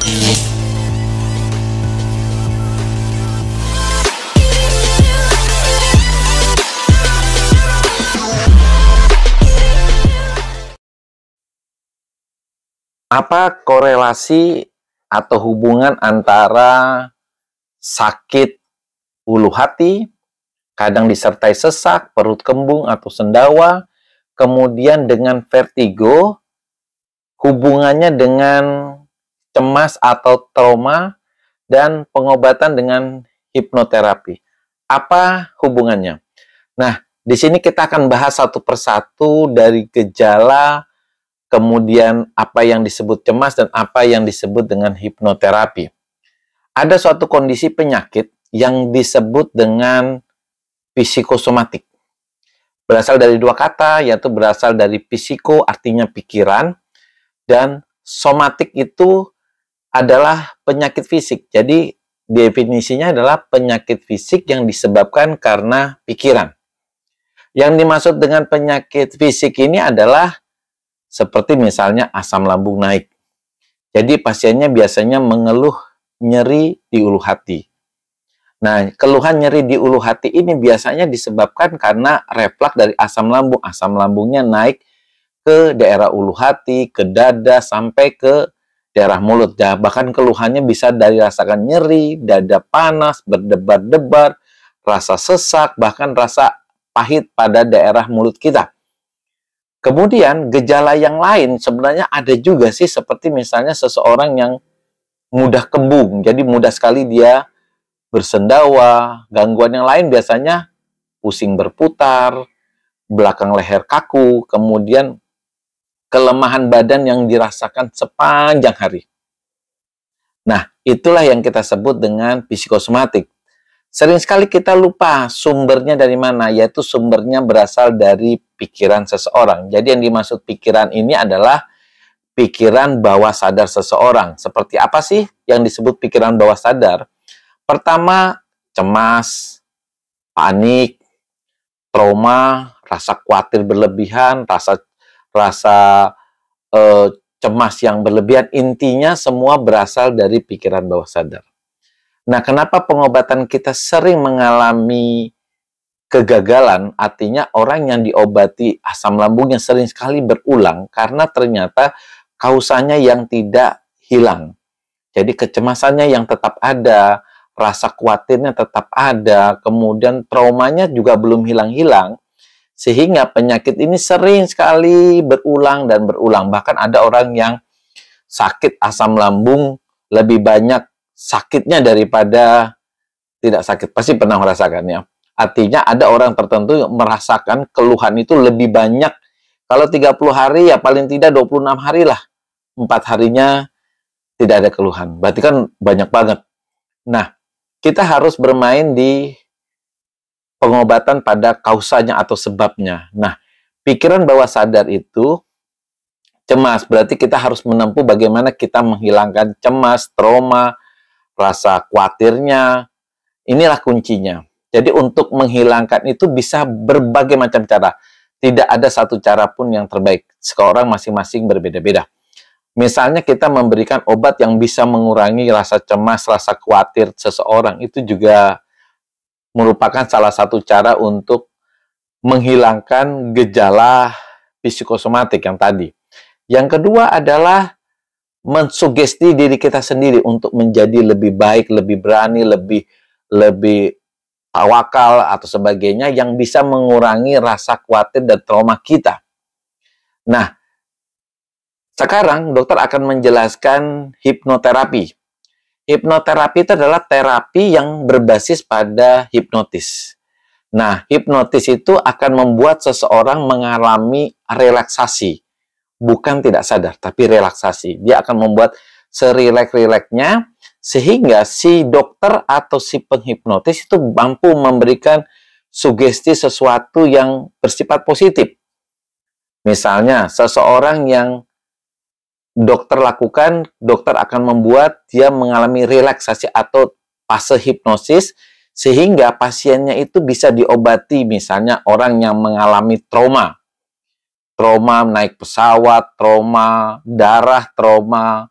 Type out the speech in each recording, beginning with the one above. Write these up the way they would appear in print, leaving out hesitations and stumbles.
Apa korelasi atau hubungan antara sakit ulu hati, kadang disertai sesak, perut kembung atau sendawa, kemudian dengan vertigo, hubungannya dengan cemas atau trauma, dan pengobatan dengan hipnoterapi? Apa hubungannya? Nah, di sini kita akan bahas satu persatu dari gejala, kemudian apa yang disebut cemas dan apa yang disebut dengan hipnoterapi. Ada suatu kondisi penyakit yang disebut dengan psikosomatik. Berasal dari dua kata, yaitu berasal dari psiko artinya pikiran, dan somatik itu adalah penyakit fisik. Jadi definisinya adalah penyakit fisik yang disebabkan karena pikiran. Yang dimaksud dengan penyakit fisik ini adalah seperti misalnya asam lambung naik. Jadi pasiennya biasanya mengeluh nyeri di ulu hati. Nah, keluhan nyeri di ulu hati ini biasanya disebabkan karena refleks dari asam lambung. Asam lambungnya naik ke daerah ulu hati, ke dada, sampai ke daerah mulut. Bahkan keluhannya bisa dari rasakan nyeri, dada panas, berdebar-debar, rasa sesak, bahkan rasa pahit pada daerah mulut kita. Kemudian gejala yang lain sebenarnya ada juga sih, seperti misalnya seseorang yang mudah kembung, jadi mudah sekali dia bersendawa. Gangguan yang lain biasanya pusing berputar, belakang leher kaku, kemudian kelemahan badan yang dirasakan sepanjang hari. Nah, itulah yang kita sebut dengan psikosomatik. Sering sekali kita lupa sumbernya dari mana, yaitu sumbernya berasal dari pikiran seseorang. Jadi yang dimaksud pikiran ini adalah pikiran bawah sadar seseorang. Seperti apa sih yang disebut pikiran bawah sadar? Pertama, cemas, panik, trauma, rasa khawatir berlebihan, rasa cemas yang berlebihan. Intinya semua berasal dari pikiran bawah sadar. Nah, kenapa pengobatan kita sering mengalami kegagalan? Artinya orang yang diobati asam lambungnya sering sekali berulang karena ternyata kausanya yang tidak hilang. Jadi kecemasannya yang tetap ada, rasa khawatirnya tetap ada, kemudian traumanya juga belum hilang-hilang, sehingga penyakit ini sering sekali berulang dan berulang. Bahkan ada orang yang sakit asam lambung lebih banyak sakitnya daripada tidak sakit. Pasti pernah merasakannya. Artinya ada orang tertentu yang merasakan keluhan itu lebih banyak. Kalau 30 hari ya paling tidak 26 hari lah. 4 harinya tidak ada keluhan. Berarti kan banyak banget. Nah, kita harus bermain di pengobatan pada kausanya atau sebabnya. Nah, pikiran bawah sadar itu cemas. Berarti kita harus menempuh bagaimana kita menghilangkan cemas, trauma, rasa khawatirnya. Inilah kuncinya. Jadi untuk menghilangkan itu bisa berbagai macam cara. Tidak ada satu cara pun yang terbaik. Seorang masing-masing berbeda-beda. Misalnya kita memberikan obat yang bisa mengurangi rasa cemas, rasa khawatir seseorang. Itu juga merupakan salah satu cara untuk menghilangkan gejala psikosomatik yang tadi. Yang kedua adalah mensugesti diri kita sendiri untuk menjadi lebih baik, lebih berani, lebih tawakal atau sebagainya yang bisa mengurangi rasa khawatir dan trauma kita. Nah, sekarang dokter akan menjelaskan hipnoterapi. Hipnoterapi itu adalah terapi yang berbasis pada hipnotis. Nah, hipnotis itu akan membuat seseorang mengalami relaksasi. Bukan tidak sadar, tapi relaksasi. Dia akan membuat serileks-rileksnya sehingga si dokter atau si penghipnotis itu mampu memberikan sugesti sesuatu yang bersifat positif. Misalnya, seseorang yang dokter lakukan, dokter akan membuat dia mengalami relaksasi atau fase hipnosis sehingga pasiennya itu bisa diobati. Misalnya orang yang mengalami trauma naik pesawat, trauma darah, trauma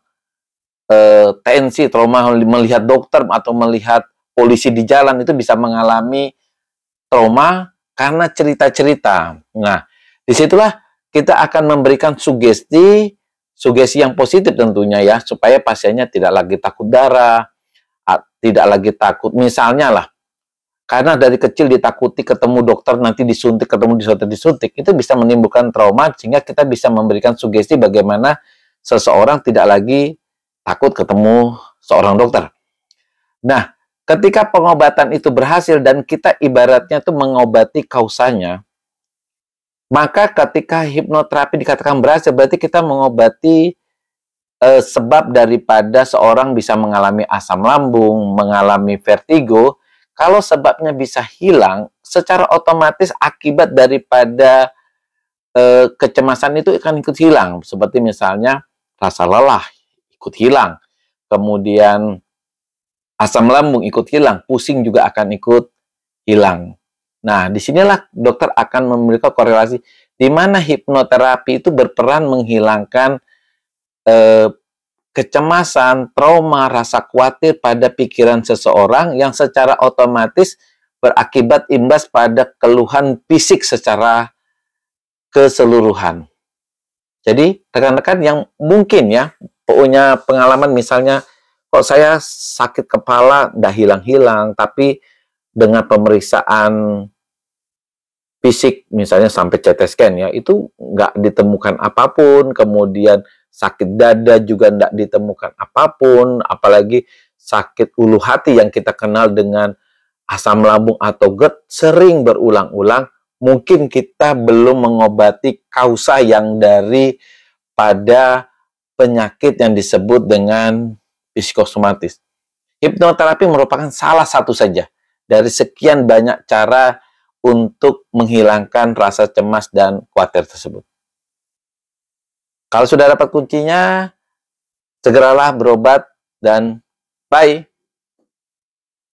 TNC, trauma melihat dokter atau melihat polisi di jalan, itu bisa mengalami trauma karena cerita-cerita. Nah, disitulah kita akan memberikan sugesti yang positif tentunya ya, supaya pasiennya tidak lagi takut darah, tidak lagi takut. Misalnya lah, karena dari kecil ditakuti ketemu dokter, nanti disuntik, ketemu disuntik, itu bisa menimbulkan trauma, sehingga kita bisa memberikan sugesti bagaimana seseorang tidak lagi takut ketemu seorang dokter. Nah, ketika pengobatan itu berhasil dan kita ibaratnya tuh mengobati kausanya, maka ketika hipnoterapi dikatakan berhasil, berarti kita mengobati sebab daripada seorang bisa mengalami asam lambung, mengalami vertigo. Kalau sebabnya bisa hilang, secara otomatis akibat daripada kecemasan itu akan ikut hilang. Seperti misalnya rasa lelah ikut hilang, kemudian asam lambung ikut hilang, pusing juga akan ikut hilang. Nah, disinilah dokter akan memberikan korelasi di mana hipnoterapi itu berperan menghilangkan kecemasan, trauma, rasa khawatir pada pikiran seseorang yang secara otomatis berakibat imbas pada keluhan fisik secara keseluruhan. Jadi, rekan-rekan yang mungkin ya punya pengalaman misalnya, kok saya sakit kepala dah hilang-hilang, tapi dengan pemeriksaan fisik misalnya sampai CT scan ya, itu nggak ditemukan apapun, kemudian sakit dada juga tidak ditemukan apapun, apalagi sakit ulu hati yang kita kenal dengan asam lambung atau GERD sering berulang-ulang, mungkin kita belum mengobati kausa yang daripada penyakit yang disebut dengan psikosomatis. Hipnoterapi merupakan salah satu saja dari sekian banyak cara untuk menghilangkan rasa cemas dan khawatir tersebut. Kalau sudah dapat kuncinya, segeralah berobat dan bye.